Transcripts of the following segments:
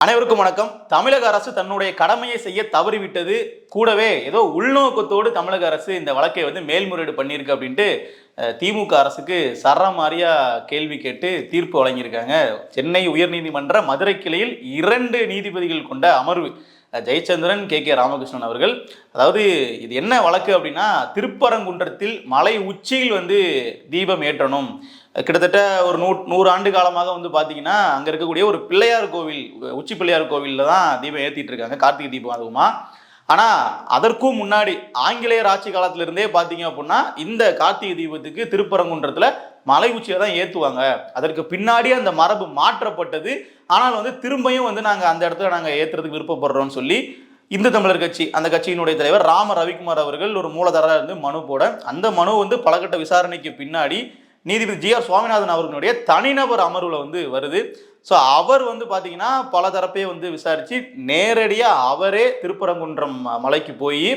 அனைவருக்கும் வணக்கம். தமிழக அரசு தன்னுடைய கடமையை செய்ய தவறிவிட்டது. கூடவே ஏதோ உள்நோக்கத்தோடு தமிழக அரசு இந்த வழக்கை மேல்முறையீடு பண்ணியிருக்கு அப்படின்ட்டு திமுக அரசுக்கு சரமாரியா கேள்வி கேட்டு தீர்ப்பு வழங்கியிருக்காங்க. சென்னை உயர்நீதிமன்ற மதுரை கிளையில் 2 நீதிபதிகள் கொண்ட அமர்வு, ஜெயச்சந்திரன், கே ராமகிருஷ்ணன் அவர்கள். அதாவது இது என்ன வழக்கு அப்படின்னா, திருப்பரங்குன்றத்தில் மலை உச்சியில் தீபம் ஏற்றணும். கிட்டத்தட்ட ஒரு 100 ஆண்டு காலமாக பார்த்தீங்கன்னா அங்கே இருக்கக்கூடிய ஒரு பிள்ளையார் கோவில், உச்சி பிள்ளையார் கோவிலில் தான் தீபம் ஏற்றிட்டு இருக்காங்க, கார்த்திகை தீபம். அதுவுமா ஆனால் அதற்கும் முன்னாடி ஆங்கிலேயர் ஆட்சி காலத்திலிருந்தே பார்த்தீங்க அப்படின்னா இந்த கார்த்திகை தீபத்துக்கு திருப்பரங்குன்றத்தில் மலை உச்சியில் தான் ஏற்றுவாங்க. அதற்கு பின்னாடி அந்த மரபு மாற்றப்பட்டது. ஆனால் திரும்பியும் நாங்கள் அந்த இடத்துல நாங்கள் ஏற்றுறதுக்கு விருப்பப்படுறோம்னு சொல்லி இந்து தமிழர் கட்சி, அந்த கட்சியினுடைய தலைவர் ராம ரவிக்குமார் அவர்கள் ஒரு மூலதர மனு போட, அந்த மனு பலகட்ட விசாரணைக்கு பின்னாடி நீதிபதி ஜி.ஆர். சுவாமிநாதன் அவர்களுடைய தனிநபர் அமர்வில் வருது. ஸோ அவர் பார்த்தீங்கன்னா பல தரப்பே விசாரித்து நேரடியாக அவரே திருப்பரங்குன்றம் மலைக்கு போய்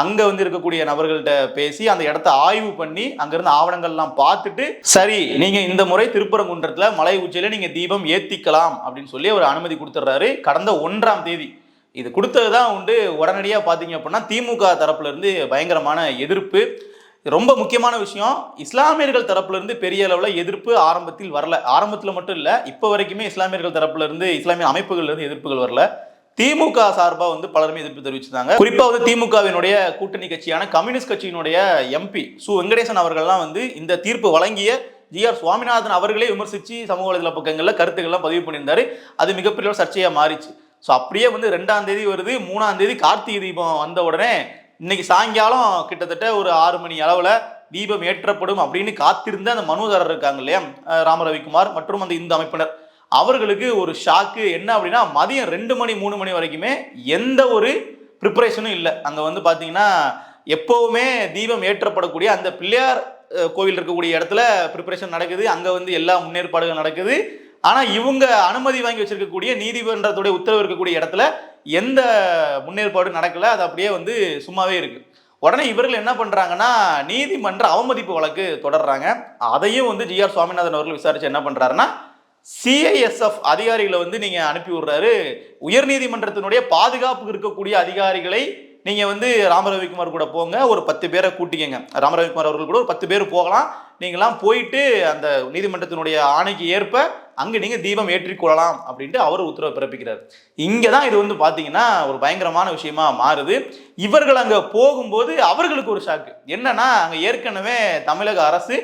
அங்கே இருக்கக்கூடிய நபர்கள்ட்ட பேசி அந்த இடத்த ஆய்வு பண்ணி அங்கேருந்து ஆவணங்கள்லாம் பார்த்துட்டு, சரி நீங்கள் இந்த முறை திருப்பரங்குன்றத்தில் மலை உச்சியில் நீங்கள் தீபம் ஏற்றிக்கலாம் அப்படின்னு சொல்லி அவர் அனுமதி கொடுத்துட்றாரு. கடந்த 1ஆம் தேதி இது கொடுத்தது தான் உடனடியாக பார்த்தீங்க அப்படின்னா திமுக தரப்புலேருந்து பயங்கரமான எதிர்ப்பு. ரொம்ப முக்கியமான விஷயம், இஸ்லாமியர்கள் தரப்புல இருந்து பெரிய அளவில் எதிர்ப்பு ஆரம்பத்தில் வரல. ஆரம்பத்தில் மட்டும் இல்லை, இப்போ வரைக்குமே இஸ்லாமியர்கள் தரப்புல இருந்து, இஸ்லாமிய அமைப்புகள்ல இருந்து எதிர்ப்புகள் வரல. திமுக சார்பாக பலருமே எதிர்ப்பு தெரிவிச்சிருந்தாங்க. குறிப்பாக திமுகவினுடைய கூட்டணி கட்சியான கம்யூனிஸ்ட் கட்சியினுடைய எம்பி சு வெங்கடேசன் அவர்கள்லாம் இந்த தீர்ப்பு வழங்கிய ஜி.ஆர். சுவாமிநாதன் அவர்களே விமர்சித்து சமூக வலைதள பக்கங்களில் கருத்துக்கள்லாம் பதிவு பண்ணியிருந்தாரு. அது மிகப்பெரிய சர்ச்சையாக மாறிச்சு. ஸோ அப்படியே 2ஆம் தேதி வருது, 3ஆம் தேதி கார்த்திகை தீபம் வந்த உடனே இன்னைக்கு சாயங்காலம் கிட்டத்தட்ட ஒரு 6 மணி அளவில் தீபம் ஏற்றப்படும் அப்படின்னு காத்திருந்த அந்த மனுதாரர் இருக்காங்க இல்லையா, ராம ரவிக்குமார் மற்றும் அந்த இந்து அமைப்பினர், அவர்களுக்கு ஒரு ஷாக்கு. என்ன அப்படின்னா, மதியம் 2 மணி 3 மணி வரைக்குமே எந்த ஒரு ப்ரிப்பரேஷனும் இல்லை. அங்கே பார்த்தீங்கன்னா எப்போவுமே தீபம் ஏற்றப்படக்கூடிய அந்த பிள்ளையார் கோவில் இருக்கக்கூடிய இடத்துல ப்ரிப்பரேஷன் நடக்குது. அங்கே எல்லா முன்னேற்பாடுகள் நடக்குது. ஆனால் இவங்க அனுமதி வாங்கி வச்சிருக்கக்கூடிய நீதிமன்றத்துடைய உத்தரவு இருக்கக்கூடிய இடத்துல எந்த முன்னேற்பாடு நடக்கல. அது அப்படியே சும்மாவே இருக்கு. உடனே இவர்கள் என்ன பண்றாங்கன்னா, நீதிமன்ற அவமதிப்பு வழக்கு தொடர்றாங்க. அதையும் ஜி.ஆர். சுவாமிநாதன் அவர்கள் விசாரிச்சு என்ன பண்றாருன்னா, சிஐஎஸ்எஃப் அதிகாரிகளை நீங்க அனுப்பி விடுறாரு. உயர்நீதிமன்றத்தினுடைய பாதுகாப்பு இருக்கக்கூடிய அதிகாரிகளை நீங்க ராம ரவிக்குமார் கூட போங்க, ஒரு 10 பேரை கூட்டிக்கங்க. ராம ரவிக்குமார் அவர்கள் கூட ஒரு 10 பேர் போகலாம். நீங்களாம் போயிட்டு அந்த நீதிமன்றத்தினுடைய ஆணைக்கு ஏற்ப அங்கே நீங்கள் தீபம் ஏற்றிக்கொள்ளலாம் அப்படின்ட்டு அவர் உத்தரவு பிறப்பிக்கிறார். இங்கே தான் இது பார்த்தீங்கன்னா ஒரு பயங்கரமான விஷயமா மாறுது. இவர்கள் அங்கே போகும்போது அவர்களுக்கு ஒரு ஷாக்கு. என்னன்னா, அங்கே ஏற்கனவே தமிழக அரசு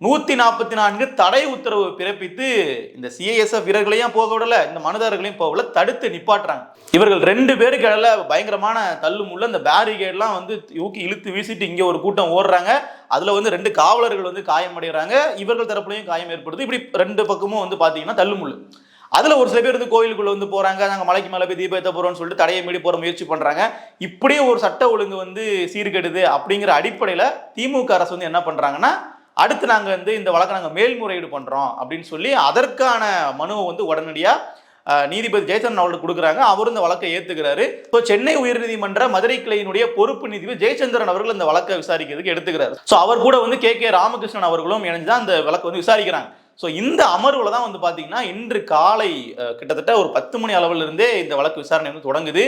144 தடை உத்தரவு பிறப்பித்து இந்த சிஐஎஸ்எஃப் வீரர்களையும் போக விடல, இந்த மனுதாரர்களையும் போக விடல, தடுத்து நிப்பாட்டுறாங்க. இவர்கள் 2 பேருக்கு இடையில பயங்கரமான தள்ளுமுள்ள அந்த பேரிகேட்லாம் ஊக்கி இழுத்து வீசிட்டு இங்கே ஒரு கூட்டம் ஓடுறாங்க. அதில் 2 காவலர்கள் காயமடைகிறாங்க. இவர்கள் தரப்புலையும் காயம் ஏற்படுது. இப்படி 2 பக்கமும் பார்த்தீங்கன்னா தள்ளுமுள்ளு. அதில் ஒரு சில பேர் கோயிலுக்குள்ள போகிறாங்க, நாங்கள் மலைக்கு மேலே போய் தீபம் ஏற்ற போகிறோம்னு சொல்லிட்டு தடையை மீறி போகிற முயற்சி பண்ணுறாங்க. இப்படியே ஒரு சட்ட ஒழுங்கு சீர்கெடுது அப்படிங்கிற அடிப்படையில் திமுக அரசு என்ன பண்ணுறாங்கன்னா, அடுத்து நாங்கள் இந்த வழக்கை நாங்கள் மேல்முறையீடு பண்ணுறோம் அப்படின்னு சொல்லி அதற்கான மனுவை உடனடியாக நீதிபதி ஜெயச்சந்திரன் அவர்களுக்கு கொடுக்குறாங்க. அவரும் இந்த வழக்கை ஏற்றுக்கிறாரு. ஸோ சென்னை உயர்நீதிமன்ற மதுரை கிளையினுடைய பொறுப்பு நீதிபதி ஜெயச்சந்திரன் அவர்கள் இந்த வழக்கை விசாரிக்கிறதுக்கு எடுத்துக்கிறாரு. ஸோ அவர் கூட கே ராமகிருஷ்ணன் அவர்களும் இணைஞ்சா அந்த வழக்கை விசாரிக்கிறாங்க. ஸோ இந்த அமர்வில் தான் பார்த்தீங்கன்னா இன்று காலை கிட்டத்தட்ட ஒரு 10 மணி அளவிலிருந்தே இந்த வழக்கு விசாரணை தொடங்குது.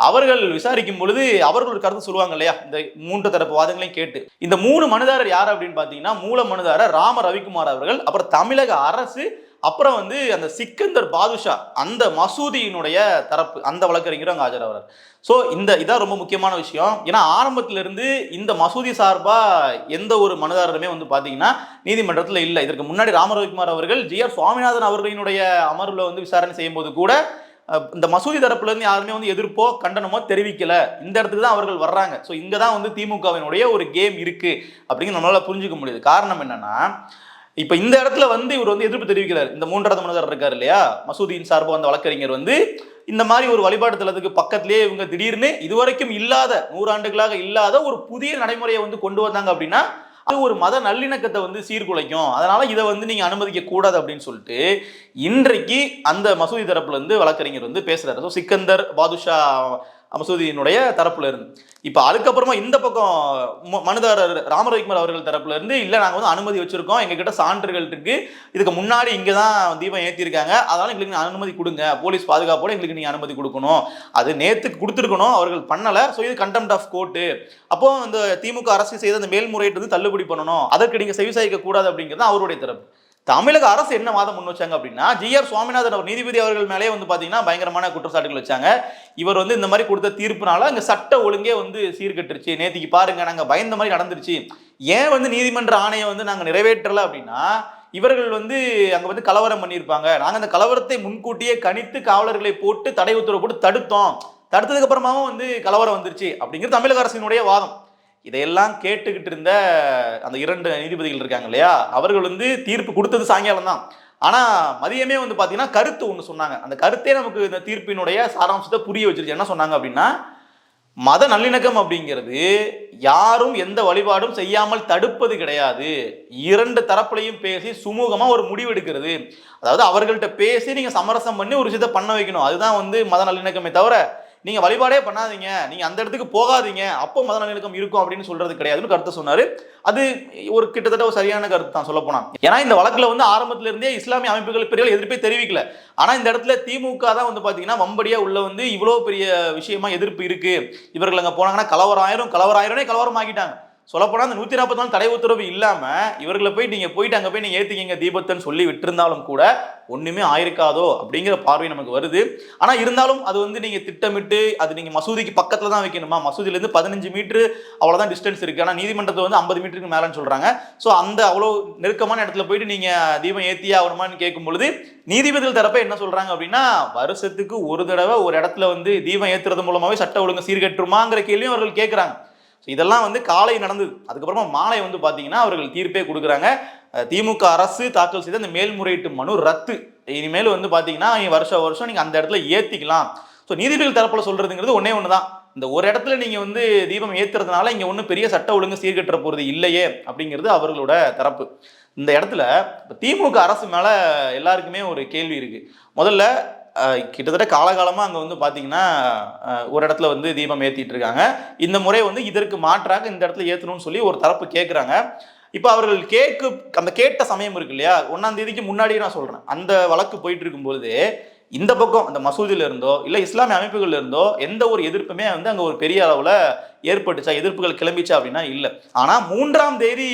அவர்கள் விசாரிக்கும் பொழுது அவர்கள் ஒரு கருத்து சொல்லுவாங்க இல்லையா, இந்த 3 தரப்பு வாதங்களையும் கேட்டு. இந்த 3 மனுதாரர் யார் அப்படின்னு பார்த்தீங்கன்னா, மூல மனுதாரர் ராம ரவிக்குமார் அவர்கள், அப்புறம் தமிழக அரசு, அப்புறம் அந்த சிக்கந்தர் பாதுஷா அந்த மசூதியினுடைய தரப்பு அந்த வழக்கறிஞரும் அங்கே ஆஜராகிறார். ஸோ இதான் ரொம்ப முக்கியமான விஷயம். ஏன்னா ஆரம்பத்திலிருந்து இந்த மசூதி சார்பாக எந்த ஒரு மனுதாரருமே பார்த்தீங்கன்னா நீதிமன்றத்தில் இல்லை. இதற்கு முன்னாடி ராம ரவிக்குமார் அவர்கள் ஜி.ஆர். சுவாமிநாதன் அவர்களினுடைய அமர்வில் விசாரணை செய்யும் போது கூட இந்த மசூதி தரப்புலேருந்து யாருமே எதிர்ப்போ கண்டனமோ தெரிவிக்கல. இந்த இடத்துக்கு தான் அவர்கள் வர்றாங்க. ஸோ இங்கே தான் திமுகவினுடைய ஒரு கேம் இருக்கு அப்படிங்கிற நம்மளால புரிஞ்சுக்க முடியுது. காரணம் என்னன்னா, இப்போ இந்த இடத்துல இவர் எதிர்ப்பு தெரிவிக்கிறார். இந்த 3வது மனுதாரர் இருக்கார் இல்லையா, மசூதியின் சார்பாக வழக்கறிஞர் இந்த மாதிரி ஒரு வழிபாடு தலத்துக்கு பக்கத்திலேயே இவங்க திடீர்னு இதுவரைக்கும் இல்லாத 100 ஆண்டுகளாக இல்லாத ஒரு புதிய நடைமுறையை கொண்டு வந்தாங்க அப்படின்னா அது ஒரு மத நல்லிணக்கத்தை சீர்குலைக்கும். அதனால இதை நீங்க அனுமதிக்க கூடாது அப்படின்னு சொல்லிட்டு இன்றைக்கு அந்த மசூதி தரப்புல வழக்கறிஞர் பேசுறாரு. ஸோ சிக்கந்தர் பாதுஷா மசூதியினுடைய தரப்புல இருந்து. இப்ப அதுக்கப்புறமா இந்த பக்கம் மனுதாரர் ராமரவிக்குமார் அவர்கள் தரப்புல இருந்து இல்ல நாங்க வந்து அனுமதி வச்சிருக்கோம், எங்க கிட்ட சான்றுகள் இருக்கு, இதுக்கு முன்னாடி இங்கதான் தீபம் ஏத்திருக்காங்க, அதனால எங்களுக்கு அனுமதி கொடுங்க, போலீஸ் பாதுகாப்போட எங்களுக்கு நீங்க அனுமதி கொடுக்கணும், அது நேத்துக்கு கொடுத்துருக்கணும், அவர்கள் பண்ணல, ஸோ இது கண்டெம்ட் ஆஃப் கோர்ட், அப்போ இந்த திமுக அரசு செய்த அந்த மேல்முறையீடு வந்து தள்ளுபடி பண்ணணும், அதற்கு நீங்க செவிசாய்க்க கூடாது அப்படிங்கிறது அவருடைய தரப்பு. தமிழக அரசு என்ன வாதம் முன் வச்சாங்க அப்படின்னா, ஜி.ஆர். சுவாமிநாதன் அவர் நீதிபதி அவர்கள் மேலே வந்து பாத்தீங்கன்னா பயங்கரமான குற்றச்சாட்டுகள் வச்சாங்க. இவர் வந்து இந்த மாதிரி கொடுத்த தீர்ப்புனால அங்க சட்ட ஒழுங்கே வந்து சீர்கட்டுருச்சு, நேத்திக்கு பாருங்க நாங்க பயந்த மாதிரி நடந்துருச்சு, ஏன் வந்து நீதிமன்ற ஆணையை வந்து நாங்க நிறைவேற்றல அப்படின்னா இவர்கள் வந்து அங்க வந்து கலவரம் பண்ணியிருப்பாங்க, நாங்க அந்த கலவரத்தை முன்கூட்டியே கணித்து காவலர்களை போட்டு தடை உத்தரவு போட்டு தடுத்தோம், தடுத்ததுக்கு அப்புறமாவும் வந்து கலவரம் வந்துருச்சு அப்படிங்கிறது தமிழக அரசினுடைய வாதம். இதையெல்லாம் கேட்டுக்கிட்டு இருந்த அந்த 2 நீதிபதிகள் இருக்காங்க இல்லையா, அவர்கள் வந்து தீர்ப்பு கொடுத்தது சாயங்காலம் தான். ஆனா மதியமே வந்து பாத்தீங்கன்னா கருத்து ஒண்ணு சொன்னாங்க. அந்த கருத்தே நமக்கு இந்த தீர்ப்பினுடைய சாராம்சத்தை புரிய வச்சிருச்சு. என்ன சொன்னாங்க அப்படின்னா, மத நல்லிணக்கம் அப்படிங்கிறது யாரும் எந்த வழிபாடும் செய்யாமல் தடுப்பது கிடையாது, 2 தரப்புலையும் பேசி சுமூகமா ஒரு முடிவு எடுக்கிறது, அதாவது அவர்கள்ட்ட பேசி நீங்க சமரசம் பண்ணி ஒரு விஷயத்தை பண்ண வைக்கணும், அதுதான் வந்து மத நல்லிணக்கமே தவிர நீங்க வழிபாடே பண்ணாதீங்க, நீங்க அந்த இடத்துக்கு போகாதீங்க, அப்போ மத நல்லிணக்கம் இருக்கும் அப்படின்னு சொல்றது கிடையாதுன்னு கருத்து சொன்னாரு. அது ஒரு கிட்டத்தட்ட ஒரு சரியான கருத்து தான் சொல்ல போனா. ஏன்னா இந்த வழக்குல வந்து ஆரம்பத்துல இருந்தே இஸ்லாமிய அமைப்புகள் பெரிய எதிர்ப்பே தெரிவிக்கல. ஆனா இந்த இடத்துல திமுக தான் வந்து பாத்தீங்கன்னா வம்படியா உள்ள வந்து இவ்வளவு பெரிய விஷயமா எதிர்ப்பு இருக்கு, இவர்கள் அங்க போனாங்கன்னா கலவரம் ஆகிட்டாங்க. சொல்லப்போனா அந்த 144 தடை உத்தரவு இல்லாம இவர்களை போயிட்டு அங்க போய் நீங்க ஏத்திக்கிங்க தீபத்தன்னு சொல்லி விட்டிருந்தாலும் கூட ஒண்ணுமே ஆயிருக்காதோ அப்படிங்கிற பார்வை நமக்கு வருது. ஆனா இருந்தாலும் அது வந்து நீங்க திட்டமிட்டு அது நீங்க மசூதிக்கு பக்கத்துல தான் வைக்கணுமா, மசூதியில இருந்து 15 மீட்டர் அவ்வளவுதான் டிஸ்டன்ஸ் இருக்கு, ஆனா நீதிமன்றத்தை வந்து 50 மீட்டருக்கு மேலன்னு சொல்றாங்க. சோ அந்த அவ்வளவு நெருக்கமான இடத்துல போயிட்டு நீங்க தீபம் ஏத்தியா ஆகணுமான்னு கேட்கும் பொழுது நீதிபதிகள் தரப்ப என்ன சொல்றாங்க அப்படின்னா, வருஷத்துக்கு ஒரு தடவை ஒரு இடத்துல வந்து தீபம் ஏத்துறது மூலமாவே சட்ட ஒழுங்கு சீர்கட்டுமாங்கிற கேள்வியும் அவர்கள் கேட்கிறாங்க. இதெல்லாம் வந்து காலை நடந்தது. அதுக்கப்புறமா மாலை வந்து பாத்தீங்கன்னா அவர்கள் தீர்ப்பே கொடுக்குறாங்க. திமுக அரசு தாக்கல் செய்த அந்த மேல்முறையீட்டு மனு ரத்து, இனிமேல் வந்து பாத்தீங்கன்னா வருஷம் நீங்க அந்த இடத்துல ஏத்திக்கலாம். ஸோ நீதிபதிகள் தரப்புல சொல்றதுங்கிறது ஒன்னே ஒண்ணுதான், இந்த ஒரு இடத்துல நீங்க வந்து தீபம் ஏத்துறதுனால இங்க ஒன்றும் பெரிய சட்ட ஒழுங்கு சீர்கட்டுற போறது இல்லையே அப்படிங்கிறது அவர்களோட தரப்பு. இந்த இடத்துல திமுக அரசு மேல எல்லாருக்குமே ஒரு கேள்வி இருக்கு. முதல்ல கிட்டத்தட்ட காலகாலமாக அங்கே வந்து பார்த்தீங்கன்னா ஒரு இடத்துல வந்து தீபம் ஏற்றிட்டு இருக்காங்க, இந்த முறை வந்து இதற்கு மாற்றாக இந்த இடத்துல ஏற்றணும்னு சொல்லி ஒரு தரப்பு கேட்குறாங்க. இப்போ அவர்கள் அந்த கேட்ட சமயம் இருக்கு இல்லையா, 1ஆம் தேதிக்கு முன்னாடியே நான் சொல்கிறேன், அந்த வழக்கு போயிட்டு இருக்கும்பொழுது இந்த பக்கம் அந்த மசூதியில இருந்தோ இல்லை இஸ்லாமிய அமைப்புகள்ல இருந்தோ எந்த ஒரு எதிர்ப்புமே வந்து அங்கே ஒரு பெரிய அளவில் ஏற்பட்டுச்சா, எதிர்ப்புகள் கிளம்பிச்சா அப்படின்னா இல்லை. ஆனால் 3ஆம் தேதி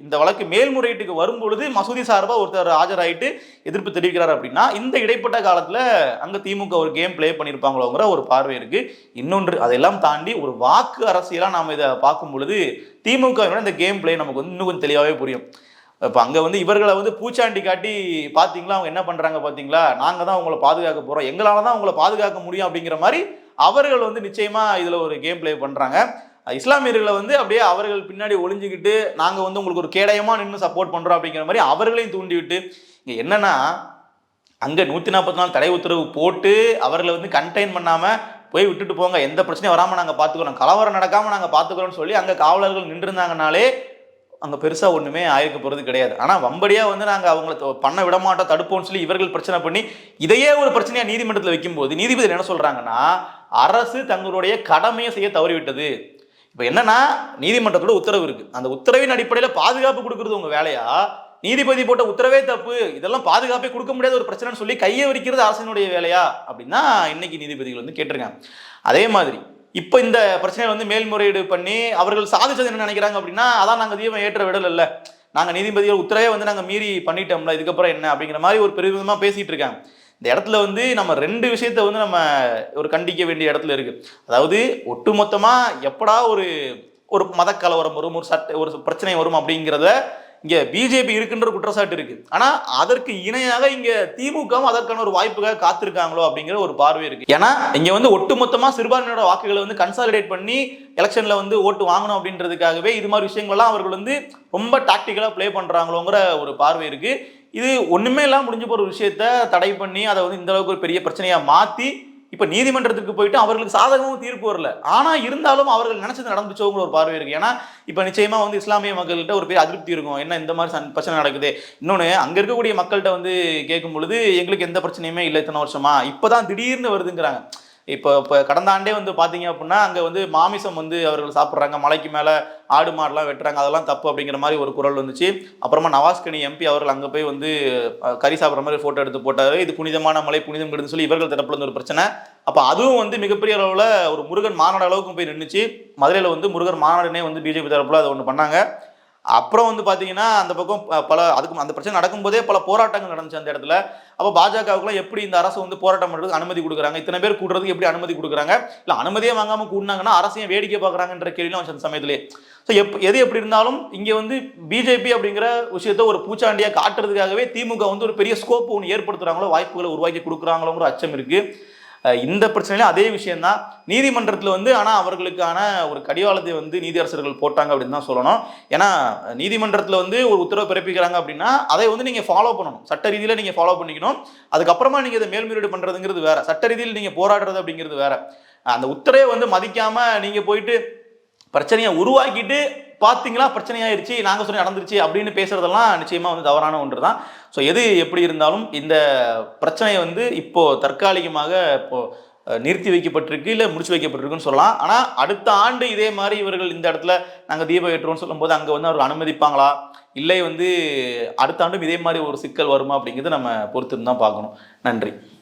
இந்த வழக்கு மேல்முறையீட்டுக்கு வரும்பொழுது மசூதி சார்பாக ஒருத்தர் ஆஜராயிட்டு எதிர்ப்பு தெரிவிக்கிறார் அப்படின்னா இந்த இடைப்பட்ட காலத்தில் அங்கே திமுக ஒரு கேம் பிளே பண்ணியிருப்பாங்களோங்கிற ஒரு பார்வை இருக்கு. இன்னொன்று அதெல்லாம் தாண்டி ஒரு வாக்கு அரசியலாக நாம் இதை பார்க்கும் பொழுது திமுக இந்த கேம் பிளே நமக்கு வந்து இன்னும் கொஞ்சம் தெளிவாகவே புரியும். இப்போ அங்கே வந்து இவர்களை வந்து பூச்சாண்டி காட்டி பார்த்தீங்களா அவங்க என்ன பண்ணுறாங்க பார்த்தீங்களா, நாங்கள் தான் உங்களை பாதுகாக்க போகிறோம், எங்களால் தான் உங்களை பாதுகாக்க முடியும் அப்படிங்கிற மாதிரி அவர்கள் வந்து நிச்சயமாக இதில் ஒரு கேம் பிளே பண்ணுறாங்க. இஸ்லாமியர்களை வந்து அப்படியே அவர்கள் பின்னாடி ஒளிஞ்சுக்கிட்டு நாங்கள் வந்து உங்களுக்கு ஒரு கேடயமாக நின்று சப்போர்ட் பண்ணுறோம் அப்படிங்கிற மாதிரி அவர்களையும் தூண்டிவிட்டு இங்கே என்னன்னா அங்கே 144 தடை உத்தரவு போட்டு அவர்களை வந்து கண்டெயின் பண்ணாமல் போய் விட்டுட்டு போங்க, எந்த பிரச்சனையும் வராமல் நாங்கள் பார்த்துக்கிறோம், கலவரம் நடக்காமல் நாங்கள் பார்த்துக்கிறோம்னு சொல்லி அங்கே காவலர்கள் நின்றுருந்தாங்கனாலே அங்கே பெருசாக ஒன்றுமே ஆயிருக்க போகிறது கிடையாது. ஆனால் வம்படியாக வந்து நாங்கள் அவங்கள பண்ண விடமாட்டோம் தடுப்போம்னு சொல்லி இவர்கள் பிரச்சனை பண்ணி இதையே ஒரு பிரச்சனையாக நீதிமன்றத்தில் வைக்கும்போது நீதிபதி என்ன சொல்கிறாங்கன்னா, அரசு தங்களுடைய கடமையை செய்ய தவறிவிட்டது. இப்போ என்னன்னா நீதிமன்றத்தோட உத்தரவு இருக்கு, அந்த உத்தரவின் அடிப்படையில் பாதுகாப்பு கொடுக்கறது உங்கள் வேலையா, நீதிபதி போட்ட உத்தரவே தப்பு, இதெல்லாம் பாதுகாப்பே கொடுக்க முடியாத ஒரு பிரச்சனைன்னு சொல்லி கையை விரிக்கிறது அரசினுடைய வேலையா அப்படின்னா இன்னைக்கு நீதிபதிகள் வந்து கேட்டிருக்காங்க. அதே மாதிரி இப்போ இந்த பிரச்சனையை வந்து மேல்முறையீடு பண்ணி அவர்கள் சாதிச்சது என்ன நினைக்கிறாங்க அப்படின்னா, அதான் நாங்கள் தீபம் ஏற்ற விடல, நாங்கள் நீதிபதிகள் உத்தரவே வந்து நாங்கள் மீறி பண்ணிட்டோம்ல, இதுக்கப்புறம் என்ன அப்படிங்கிற மாதிரி ஒரு பெருவிதமாக பேசிட்டு இருக்காங்க. இந்த இடத்துல வந்து நம்ம 2 விஷயத்த வந்து நம்ம ஒரு கண்டிக்க வேண்டிய இடத்துல இருக்கு. அதாவது ஒட்டுமொத்தமாக எப்படா ஒரு மத கலவரம் வரும், ஒரு பிரச்சனை வரும் அப்படிங்கிறத இங்க பிஜேபி இருக்குன்ற குற்றச்சாட்டு இருக்கு. ஆனா அதற்கு இணையாக இங்க திமுகவும் அதற்கான ஒரு வாய்ப்புக்காக காத்திருக்காங்களோ அப்படிங்கிற ஒரு பார்வை இருக்கு. ஏன்னா இங்க வந்து ஒட்டுமொத்தமா சிறுபான்மையோட வாக்குகளை வந்து கன்சாலிடேட் பண்ணி எலெக்ஷன்ல வந்து ஓட்டு வாங்கணும் அப்படின்றதுக்காகவே இது மாதிரி விஷயங்கள்லாம் அவர்கள் வந்து ரொம்ப டாக்டிக்கலா பிளே பண்றாங்களோங்கிற ஒரு பார்வை இருக்கு. இது ஒண்ணுமே எல்லாம் முடிஞ்சு போற ஒரு விஷயத்த தடை பண்ணி அதை வந்து இந்த அளவுக்கு ஒரு பெரிய பிரச்சனையா மாத்தி இப்ப நீதிமன்றத்துக்கு போயிட்டு அவர்களுக்கு சாதகமும் தீர்ப்பு வரல, ஆனா இருந்தாலும் அவர்கள் நினைச்சது நடந்துச்சோங்கிற ஒரு பார்வை இருக்கு. ஏன்னா இப்ப நிச்சயமா வந்து இஸ்லாமிய மக்கள்கிட்ட ஒரு பெரிய அதிருப்தி இருக்கும், என்ன இந்த மாதிரி பிரச்சனை நடக்குது. இன்னொன்னு அங்க இருக்கக்கூடிய மக்கள்கிட்ட வந்து கேட்கும் பொழுது எங்களுக்கு எந்த பிரச்சனையுமே இல்லை இத்தனை வருஷமா, இப்பதான் திடீர்னு வருதுங்கிறாங்க. இப்போ கடந்த ஆண்டே வந்து பார்த்தீங்க அப்படின்னா அங்கே வந்து மாமிசம் வந்து அவர்கள் சாப்பிட்றாங்க, மலைக்கு மேலே ஆடு மாடுலாம் வெட்டுறாங்க, அதெல்லாம் தப்பு அப்படிங்கிற மாதிரி ஒரு குரல் வந்துச்சு. அப்புறமா நவாஸ்கனி எம்பி அவர்கள் அங்கே போய் வந்து கறி சாப்பிட்ற மாதிரி ஃபோட்டோ எடுத்து போட்டாரு. இது புனிதமான மலை, புனிதம் கெடுன்னு சொல்லி இவர்கள் தரப்புல இருந்து ஒரு பிரச்சனை. அப்போ அதுவும் வந்து மிகப்பெரிய அளவில் ஒரு முருகன் மாநாடு அளவுக்கு போய் நின்றுச்சு. மதுரையில் வந்து முருகன் மாநாடுனே வந்து பிஜேபி தரப்புல அதை ஒன்று பண்ணாங்க. அப்புறம் வந்து பார்த்தீங்கன்னா அந்த பக்கம் அதுக்கு அந்த பிரச்சனை நடக்கும்போதே பல போராட்டங்கள் நடந்துச்சு அந்த இடத்துல. அப்போ பாஜகவுக்குலாம் எப்படி இந்த அரசு வந்து போராட்டம் பண்ணுறதுக்கு அனுமதி கொடுக்குறாங்க, இத்தனை பேர் கூடுறதுக்கு எப்படி அனுமதி கொடுக்குறாங்க, இல்லை அனுமதியே வாங்காமல் கூடினாங்கன்னா அரசையும் வேடிக்கை பார்க்குறாங்கன்ற கேள்விலாம் வச்சு அந்த சமயத்திலே. ஸோ எது எப்படி இருந்தாலும் இங்கே வந்து பிஜேபி அப்படிங்கிற விஷயத்த ஒரு பூச்சாண்டியாக காட்டுறதுக்காகவே திமுக வந்து ஒரு பெரிய ஸ்கோப் ஒன்று ஏற்படுத்துகிறாங்களோ, வாய்ப்புகளை உருவாக்கி கொடுக்குறாங்களோங்கிற அச்சம் இருக்குது. இந்த பிரச்சனையில அதே விஷயம்தான் நீதிமன்றத்தில் வந்து, ஆனால் அவர்களுக்கான ஒரு கடிவாளத்தை வந்து நீதியரசர்கள் போட்டாங்க அப்படின்னு தான் சொல்லணும். ஏன்னா நீதிமன்றத்தில் வந்து ஒரு உத்தரவு பிறப்பிக்கிறாங்க அப்படின்னா அதை வந்து நீங்கள் ஃபாலோ பண்ணணும், சட்ட ரீதியில் நீங்கள் ஃபாலோ பண்ணிக்கணும். அதுக்கப்புறமா நீங்கள் இதை மேல்முறையீடு பண்ணுறதுங்கிறது வேற, சட்ட ரீதியில் நீங்கள் போராடுறது அப்படிங்கிறது வேற. அந்த உத்தரவை வந்து மதிக்காமல் நீங்கள் போயிட்டு பிரச்சனையை உருவாக்கிட்டு பார்த்தீங்களா பிரச்சனையாயிருச்சு, நாங்கள் சொல்லி நடந்துருச்சு அப்படின்னு பேசுறதெல்லாம் நிச்சயமாக வந்து தவறான ஒன்று தான். ஸோ எது எப்படி இருந்தாலும் இந்த பிரச்சனையை வந்து இப்போ தற்காலிகமாக இப்போ நிறுத்தி வைக்கப்பட்டிருக்கு, இல்லை முடிச்சு வைக்கப்பட்டிருக்குன்னு சொல்லலாம். ஆனால் அடுத்த ஆண்டு இதே மாதிரி இவர்கள் இந்த இடத்துல நாங்கள் தீபம் ஏற்றுவோம்னு சொல்லும்போது அங்கே வந்து அவர் அனுமதிப்பாங்களா, இல்லை வந்து அடுத்த ஆண்டும் இதே மாதிரி ஒரு சிக்கல் வருமா அப்படிங்கிறது நம்ம பொறுத்து தான் பார்க்கணும். நன்றி.